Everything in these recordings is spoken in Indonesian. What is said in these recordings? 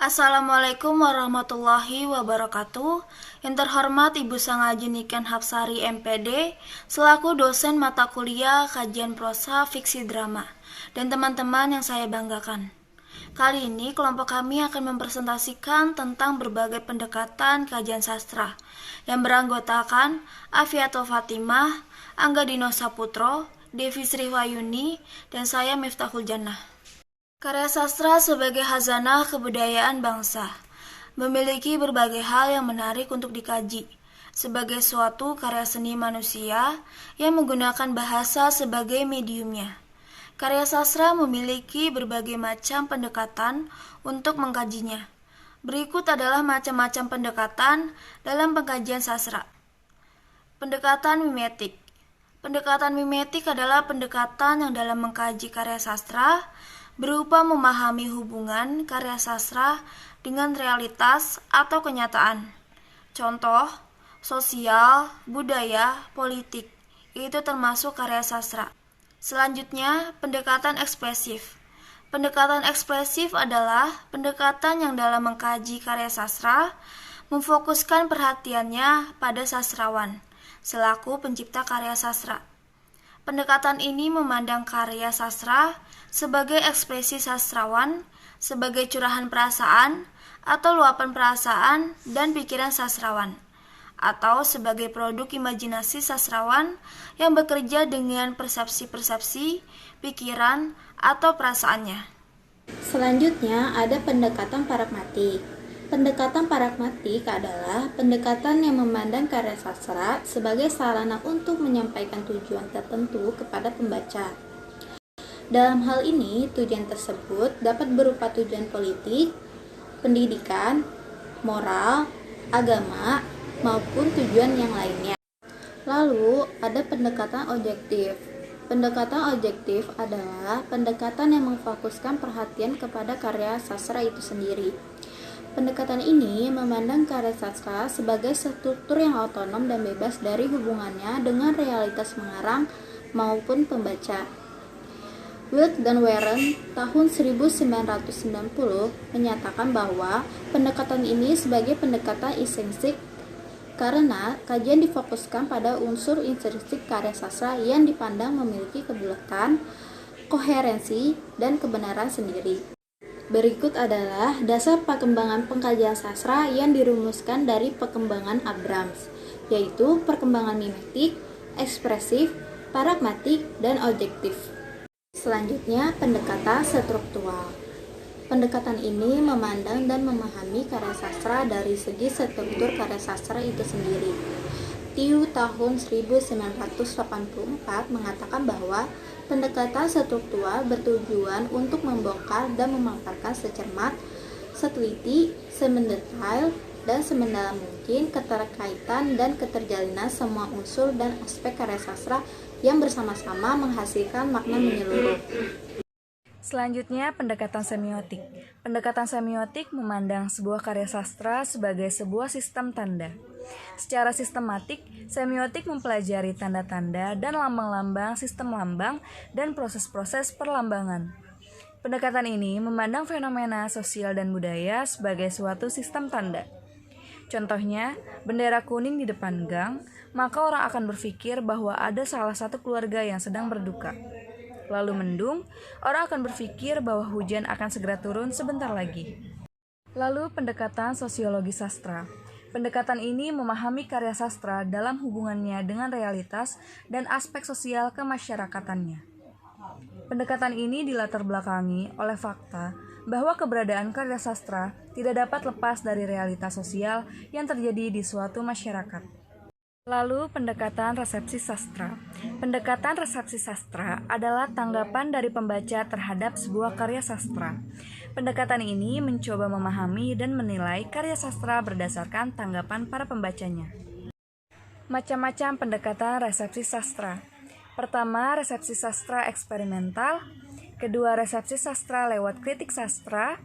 Assalamualaikum warahmatullahi wabarakatuh. Yang terhormat Ibu Sangaji Niken Hapsari MPD selaku dosen mata kuliah kajian prosa fiksi drama dan teman-teman yang saya banggakan. Kali ini kelompok kami akan mempresentasikan tentang berbagai pendekatan kajian sastra yang beranggotakan Afiatul Fatimah, Angga Dino Saputro, Devi Sriwayuni, dan saya Miftahul Jannah. Karya sastra sebagai khazanah kebudayaan bangsa memiliki berbagai hal yang menarik untuk dikaji. Sebagai suatu karya seni manusia yang menggunakan bahasa sebagai mediumnya, karya sastra memiliki berbagai macam pendekatan untuk mengkajinya. Berikut adalah macam-macam pendekatan dalam pengkajian sastra. Pendekatan mimetik. Pendekatan mimetik adalah pendekatan yang dalam mengkaji karya sastra berupa memahami hubungan karya sastra dengan realitas atau kenyataan. Contoh, sosial, budaya, politik, itu termasuk karya sastra. Selanjutnya, pendekatan ekspresif. Pendekatan ekspresif adalah pendekatan yang dalam mengkaji karya sastra memfokuskan perhatiannya pada sastrawan selaku pencipta karya sastra. Pendekatan ini memandang karya sastra sebagai ekspresi sastrawan, sebagai curahan perasaan atau luapan perasaan dan pikiran sastrawan, atau sebagai produk imajinasi sastrawan yang bekerja dengan persepsi-persepsi, pikiran, atau perasaannya. Selanjutnya ada pendekatan pragmatik. Pendekatan pragmatik adalah pendekatan yang memandang karya sastra sebagai sarana untuk menyampaikan tujuan tertentu kepada pembaca. Dalam hal ini, tujuan tersebut dapat berupa tujuan politik, pendidikan, moral, agama, maupun tujuan yang lainnya. Lalu, ada pendekatan objektif. Pendekatan objektif adalah pendekatan yang memfokuskan perhatian kepada karya sastra itu sendiri. Pendekatan ini memandang karya sastra sebagai struktur yang otonom dan bebas dari hubungannya dengan realitas pengarang maupun pembaca. Wilk dan Warren tahun 1990 menyatakan bahwa pendekatan ini sebagai pendekatan esensial karena kajian difokuskan pada unsur intrinsik karya sastra yang dipandang memiliki kebulatan, koherensi, dan kebenaran sendiri. Berikut adalah dasar perkembangan pengkajian sastra yang dirumuskan dari perkembangan Abrams, yaitu perkembangan mimetik, ekspresif, pragmatik, dan objektif. Selanjutnya, pendekatan struktural. Pendekatan ini memandang dan memahami karya sastra dari segi struktur karya sastra itu sendiri. Tiu tahun 1984 mengatakan bahwa pendekatan struktural bertujuan untuk membongkar dan memaparkan secermat, seteliti, semendetail, dan semendalam mungkin keterkaitan dan keterjalinan semua unsur dan aspek karya sastra yang bersama-sama menghasilkan makna menyeluruh. Selanjutnya, pendekatan semiotik. Pendekatan semiotik memandang sebuah karya sastra sebagai sebuah sistem tanda. Secara sistematik, semiotik mempelajari tanda-tanda dan lambang-lambang sistem lambang dan proses-proses perlambangan. Pendekatan ini memandang fenomena sosial dan budaya sebagai suatu sistem tanda. Contohnya, bendera kuning di depan gang, maka orang akan berpikir bahwa ada salah satu keluarga yang sedang berduka. Lalu mendung, orang akan berpikir bahwa hujan akan segera turun sebentar lagi. Lalu pendekatan sosiologi sastra. Pendekatan ini memahami karya sastra dalam hubungannya dengan realitas dan aspek sosial kemasyarakatannya. Pendekatan ini dilatar belakangi oleh fakta bahwa keberadaan karya sastra tidak dapat lepas dari realitas sosial yang terjadi di suatu masyarakat. Lalu pendekatan resepsi sastra. Pendekatan resepsi sastra adalah tanggapan dari pembaca terhadap sebuah karya sastra. Pendekatan ini mencoba memahami dan menilai karya sastra berdasarkan tanggapan para pembacanya. Macam-macam pendekatan resepsi sastra. Pertama, resepsi sastra eksperimental. Kedua, resepsi sastra lewat kritik sastra.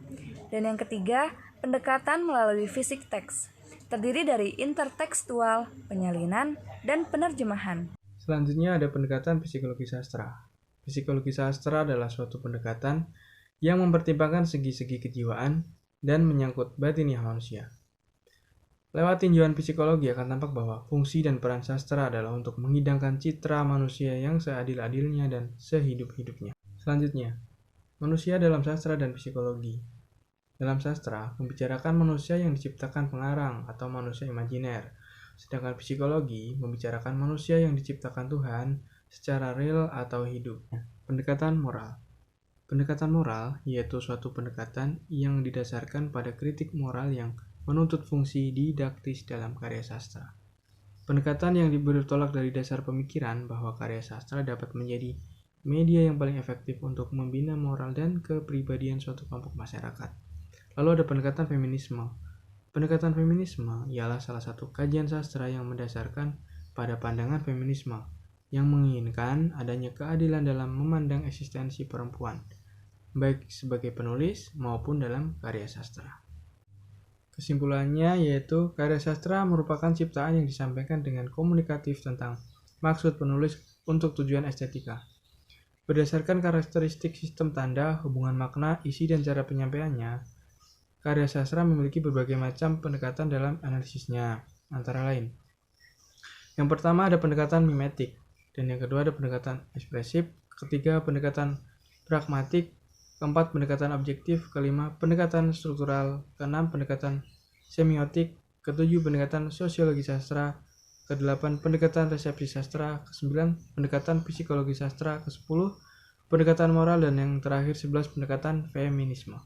Dan yang ketiga, pendekatan melalui fisik teks. Terdiri dari intertekstual, penyalinan, dan penerjemahan. Selanjutnya ada pendekatan psikologi sastra. Psikologi sastra adalah suatu pendekatan yang mempertimbangkan segi-segi kejiwaan, dan menyangkut batiniah manusia. Lewat tinjauan psikologi akan tampak bahwa fungsi dan peran sastra adalah untuk menghidangkan citra manusia yang seadil-adilnya dan sehidup-hidupnya. Selanjutnya, manusia dalam sastra dan psikologi. Dalam sastra, membicarakan manusia yang diciptakan pengarang atau manusia imajiner, sedangkan psikologi membicarakan manusia yang diciptakan Tuhan secara real atau hidup. Pendekatan moral. Pendekatan moral yaitu suatu pendekatan yang didasarkan pada kritik moral yang menuntut fungsi didaktis dalam karya sastra. Pendekatan yang bertolak dari dasar pemikiran bahwa karya sastra dapat menjadi media yang paling efektif untuk membina moral dan kepribadian suatu kelompok masyarakat. Lalu ada pendekatan feminisme. Pendekatan feminisme ialah salah satu kajian sastra yang mendasarkan pada pandangan feminisme yang menginginkan adanya keadilan dalam memandang eksistensi perempuan, baik sebagai penulis maupun dalam karya sastra. Kesimpulannya yaitu karya sastra merupakan ciptaan yang disampaikan dengan komunikatif tentang maksud penulis untuk tujuan estetika. Berdasarkan karakteristik sistem tanda, hubungan makna, isi, dan cara penyampaiannya, karya sastra memiliki berbagai macam pendekatan dalam analisisnya, antara lain. Yang pertama ada pendekatan mimetik, dan yang kedua ada pendekatan ekspresif, ketiga pendekatan pragmatik, keempat pendekatan objektif, kelima pendekatan struktural, keenam pendekatan semiotik, ketujuh pendekatan sosiologi sastra, kedelapan pendekatan resepsi sastra, kesembilan pendekatan psikologi sastra, kesepuluh pendekatan moral, dan yang terakhir 11 pendekatan feminisme.